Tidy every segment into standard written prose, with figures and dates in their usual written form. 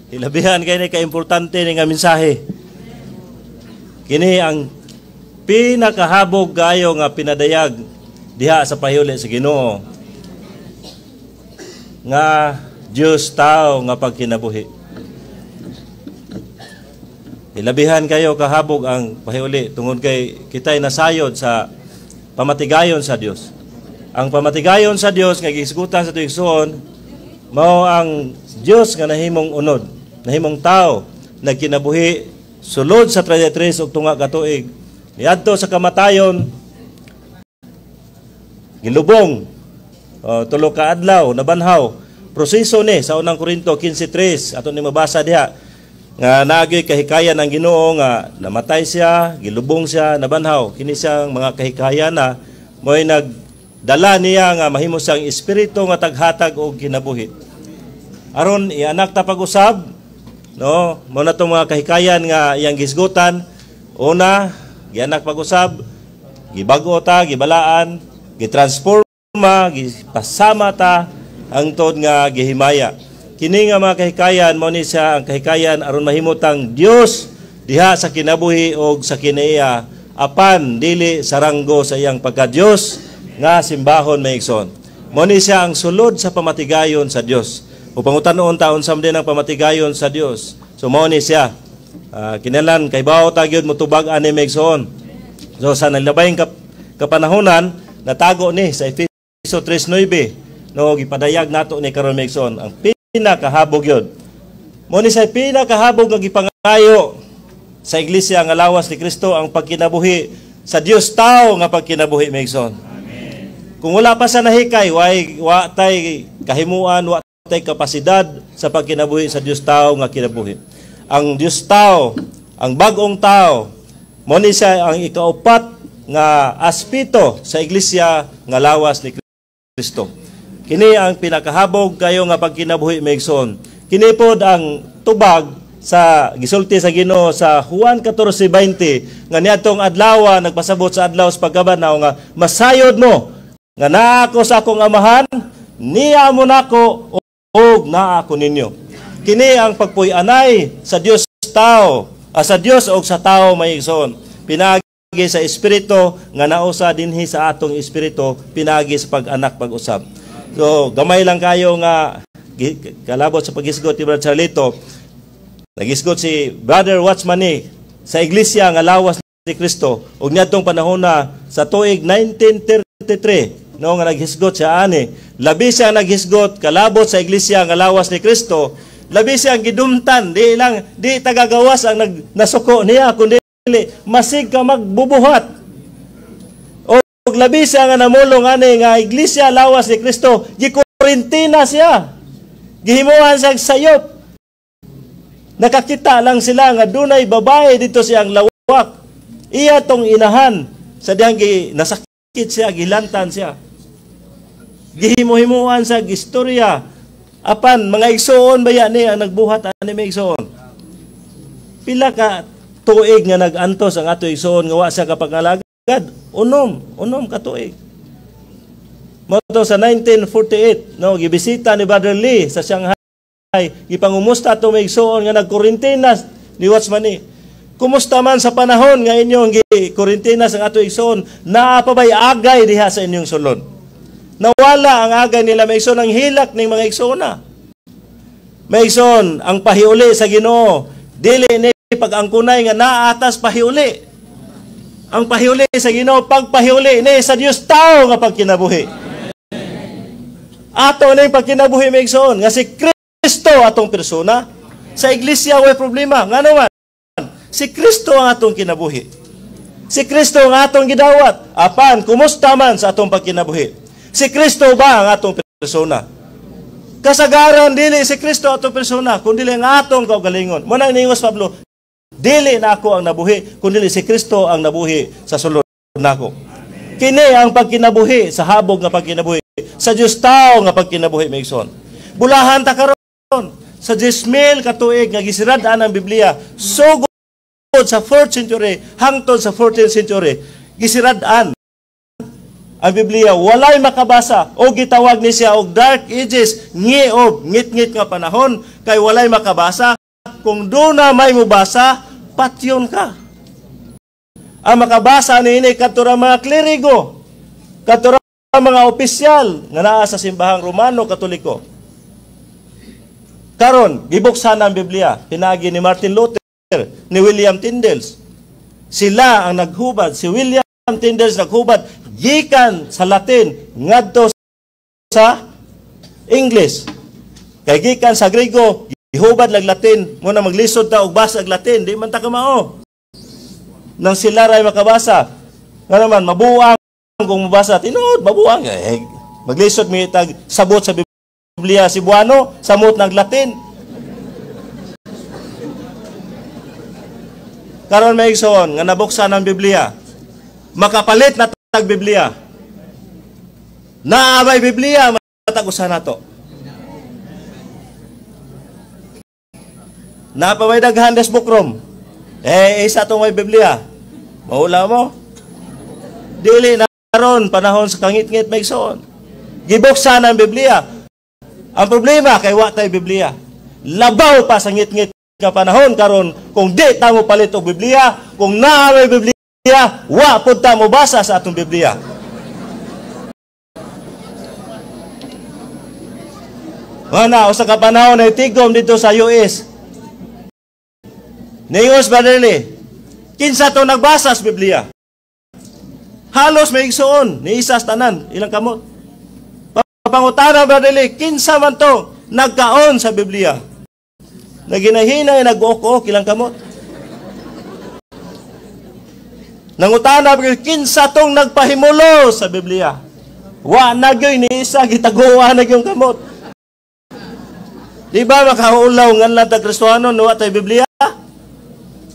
Hilabihan kay ni ka-importante ni nga mensahe. Kini ang pinakahabog kayo nga pinadayag diha sa pahiuli sa Ginoo nga Dios tao nga pagkinabuhi. Hilabihan kayo kahabog ang pahiuli tungod kay kitay nasayod sa pamatigayon sa Dios. Ang pamatigayon sa Dios nga gisgutan sa tuig suon mao ang Dios nga nahimong unod, nahimong tao nagkinabuhi sulod sa 33 ug tunga ka tuig. Niadto sa kamatayon gilubong tulo ka adlaw nabanhaw. Proseso ni sa unang Korinto 15:3 ato ni mabasa diha nga naagyoy kahikayan ng Ginoo nga namatay siya, gilubong siya, nabanhaw. Kini siyang mga kahikayan na mo'y nagdala niya nga mahimo siyang espiritu nga taghatag og kinabuhi. Aron ianak ta pag-usab, no, mo na tong mga kahikayan nga iyang gisgutan. Una, gianak pag-usab, gibag-o ta, gibalaan, gitransforma, gipasama ta hangtod nga gihimaya. Kini nga mga kahikayan mao ni siya ang kahikayan aron mahimutang Dios diha sa kinabuhi og sa kinaiya apan dili sa ranggo sa iyang pagka-Dios nga simbahon maigsoon. Mao ni siya ang sulod sa pamatigayon sa Dios. Upang utanon taon sa din ang pamatigayon sa Dios. So mao ni siya. Kinalan kay bawo ta gyud motubag ani maigsoon. So sa nalabayng kapanahonan natago ni sa Efeso 3:9 no gipadayag nato ni karon maigsoon ang pinakahabog yun. Mo ni sa pinakahabog nga gipangayo sa iglesia nga lawas ni Kristo ang pagkinabuhi sa Dios tao nga pagkinabuhi maigsoon. Amen. Kung wala pa sa nahikay, wa tay kahimuan, wa tay kapasidad sa pagkinabuhi sa Dios tao nga kinabuhi. Ang Dios tao, ang bagong tao, mo ni siya ang ikaupat nga aspito sa iglesia nga lawas ni Kristo. Kini ang pinakahabog kayo nga pagkinabuhi maigsoon. Kini pod ang tubag sa gisulti sa Ginoo sa Juan 14:20 nga niadtong adlaw nagpasabot sa adlaw sa pagkabanaw nga masayod mo nga naa ako sa akong amahan, niya mo nako og naa ako ninyo. Kini ang pagpuy-anay sa Dios tao, sa Dios og sa tao maigsoon. Pinagi sa espiritu nga nausa dinhi sa atong espiritu, pinagi sa pag-anak pag-usab. So, gamay lang kayo nga kalabot sa pag-isgot ni Brother Charlito. Nag-isgot si Brother Watchmani sa iglesia nga lawas ni Kristo. Ug niadtong panahon na sa tuig 1933, no nga naghisgot siya ani. Labi siya naghisgot kalabot sa iglesia nga lawas ni Kristo. Labi siya gidumtan, di tagagawas ang nasuko niya kundi masig ka magbubuhat. Labi siya nga namulong ani nga iglesia lawas ni Kristo, gikurentina siya. Gihimuhan siya sayop. Nakakita lang sila nga dunay babae dito siyang lawak. Iya tong inahan sa diyang nasakit siya, gilantan siya. Gihimuhimuhan sa istorya. Apan mga igsoon baya ni ang nagbuhat ani may igsoon. Pila ka tuig nga nagantos ang ato igsoon nga wa siya kapangalaga. Unom katuig. Moto sa 1948, no, gibisita ni Brother Lee sa Shanghai. Gipangumusta ato may igsoon nga nagkurentenas ni Watchmani. Kumusta man sa panahon nga inyong gikurentenas ang ato igsoon, naa pa bay agay diha sa inyong sulod. Nawala ang agay nila may igsoon ang hilak ning mga igsoona. May igsoon ang pahiuli sa Ginoo, dili ni pag-angkunay nga naatas pahiuli. Ang pahiuli sa Ginoo pagpahiuli ni sa Dios tao nga pagkinabuhi. Ato na yung pagkinabuhi maigsoon nga si Kristo atong persona. Sa iglesia way problema. Nga naman, si Kristo ang atong kinabuhi. Si Kristo ang atong gidawat. Apan, kumusta man sa atong pagkinabuhi? Si Kristo ba ang atong persona? Kasagaran dili si Kristo atong persona, kundi ang atong kaugalingon. Muna niingos Pablo, dili na ako ang nabuhi, kundi si Kristo ang nabuhi sa sulod nako. Kini ang pagkinabuhi sa habog nga pagkinabuhi sa Dios tao nga pagkinabuhi maigsoon. Bulahan ta karon sa 10,000 ka tuig nga gisirad-an ang Biblia sugod sa 4th century hangtod sa 14th century gisirad-an ang Biblia, walay makabasa o gitawag ni siya og dark ages, ngit-ngit nga panahon kay walay makabasa kung doon na may mubasa, patyon ka. Ang makabasa ni ini katura mga klerigo, katura mga opisyal nga naa sa simbahang Romano Katoliko. Karon, gibuksan ang Biblia, pinagi ni Martin Luther, ni William Tyndales. Sila ang naghubad, si William Tyndales naghubad gikan sa Latin ngadto sa English. Kay gikan sa Griego, ihubad lag Latin, muna maglisod ta og basa ag Latin, di man ta kamao. Nang sila ray makabasa, nga naman mabuang kung mabasa tinuod, mabuang maglisod mi tag sabot sa Biblia Cebuano, samot nag Latin. Karon may igsoon nga nabuksan ang Biblia, makapalit na tag Biblia. Naabay Biblia, matag-usan nato. Napamay daghan des bukrom. Isa tong may Biblia. Maula mo. Dili na ron panahon sa kangit-ngit may igsoon. Gibuksan ang Biblia. Ang problema kay wa tay Biblia. Labaw pa sa ngit-ngit nga panahon karon kung di ta mo palit og Biblia, kung naa may Biblia, wa pud ta mo basa sa atong Biblia. Mana usa ka panahon na tigom dito sa US. Ningos badali. Kinsa to nagbasa sa Biblia? Halos may igsoon ni isa sa tanan, ilang kamot. Pangutana badali, kinsa man to nagkaon sa Biblia? Naginahinay, nag-ok-ok, ilang kamot. Nangutana, kinsa tong nagpahimulo sa Biblia? Wa na gyoy ni isa, gitaguwa na gyong kamot. Di ba makaulaw nga lang ta Kristohanon, wa tay Biblia?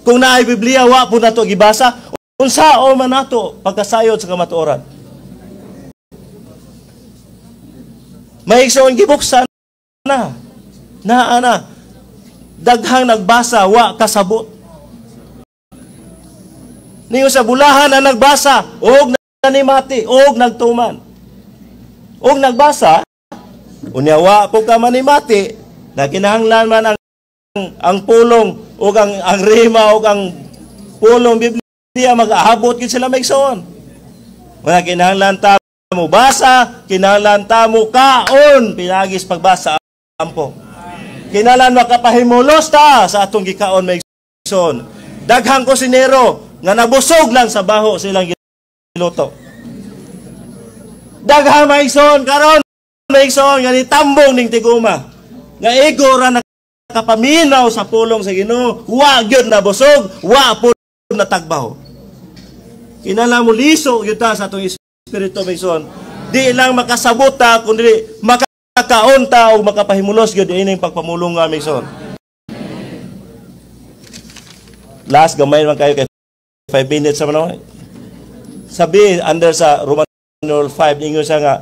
Kung naay Biblia, wa po na to gibasa. Unsao man nato pagkasayod sa kamatuoran. May igsoon gibuksan na. Naa. Daghang nagbasa, wa kasabot. Niyo sa bulahan na nagbasa, og nanimati, og nagtuman. Og nagbasa, unya wa po ka manimati, na kinahanglan man ang pulong, og ang rima, og ang pulong Biblia, mag-aabot gid sila may igsoon. Wala kinahanglan ta mo basa, kinahanglan ta mo kaon, pinagis pagbasa ampo. Kinalan makapahimulos ta sa atong gikaon may igsoon. Daghang kusinero nga nabusog lang sa baho silang giluto. Daghang may igsoon karon may igsoon nga nitambong ning tiguma. Nga igora nakapaminaw sa pulong sa Ginoo, wa gyud nabusog, wa pud natagbaho. Kinahanglan mo liso gyud ta sa atong espiritu may igsoon. Di lang makasabot ta kundi makaunta o makapahimulos gyud ining pagpamulong nga mison. Last gamay man kayo kay 5 minutes sa manaway. Sabi under sa Roman 5 ingon siya nga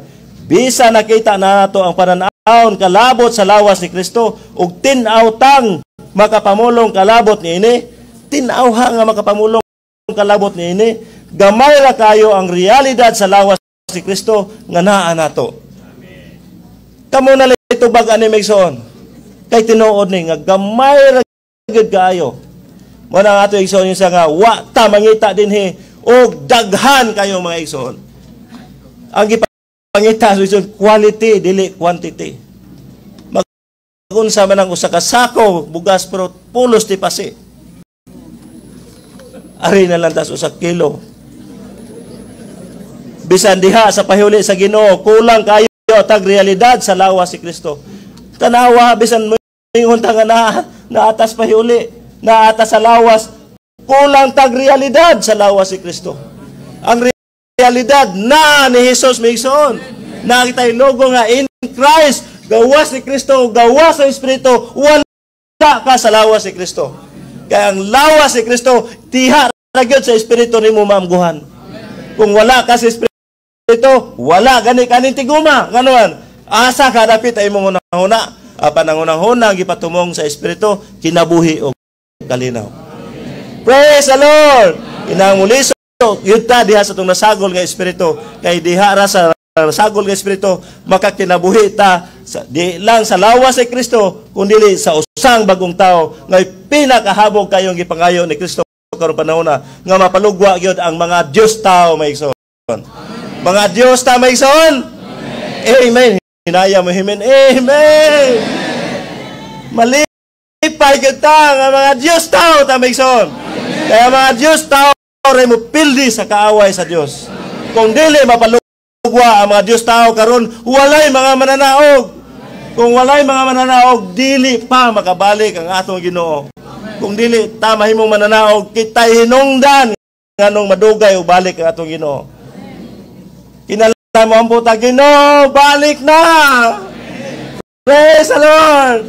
bisa nakita na nato ang pananaon kalabot sa lawas ni Kristo ug tin-aw tang makapamulong kalabot niini, tin-awha nga makapamulong kalabot niini, gamay ra kayo ang realidad sa lawas ni Kristo nga naa nato. Kamo na lang itubag ani megsoon. Kay tinuod ni nga gamay ra gyud kaayo. Mo na ato igsoon siya nga wa ta mangita dinhi og daghan kayo mga igsoon. Ang gipangita sa quality dili quantity. Magunsa man ang usa ka sako bugas pero pulos ti pasi. Ari na lang tas usa kilo. Bisan diha sa pahuli sa Ginoo kulang kayo tag realidad sa lawas si Kristo. Tanawa bisan moingon ta nga na atas pahuli, na atas sa lawas, kulang tag realidad sa lawas si Kristo. Ang realidad na ni Jesus migsoon. Nakita logo nga in Christ, gawas ni Kristo, gawas sa Espiritu, wala ka sa lawas si Kristo. Kaya ang lawas si Kristo tiha ra gyud sa Espiritu nimo maamguhan. Kung wala ka sa Espiritu ito, wala gani kanin tiguma. Ganon. Asa ka dapit ay mong unang-una. Apan ang unang-una, gipatumong sa Espiritu, kinabuhi o kalinaw. Amen. Praise the Lord! Kinang muliso, yun ta diha sa itong nasagol nga Espiritu. Kay diha ra sa sagol nga Espiritu, makakinabuhi ta di lang sa lawas ni Kristo, kundi sa usang bagong tao nga pinakahabog kayong gipangayo ni Kristo karon panahon na nga mapalugwa gyud ang mga Dios tao maigsoon. Mga Dios tao maigsoon. Amen. Hinaya mo himen. Amen. Malipay kita nga mga Dios tao ta maigsoon. Kaya mga Dios tao ray mo pildi sa kaaway sa Dios. Kung dili mapalugwa ang mga Dios tao karon, walay mga mananaog. Kung walay mga mananaog, dili pa makabalik ang atong Ginoo. Kung dili ta mahimong mananaog, kitay hinungdan nganong madugay o balik ang atong Ginoo. Kinahanglan mo ang buta, Ginoo, balik na. Praise the Lord.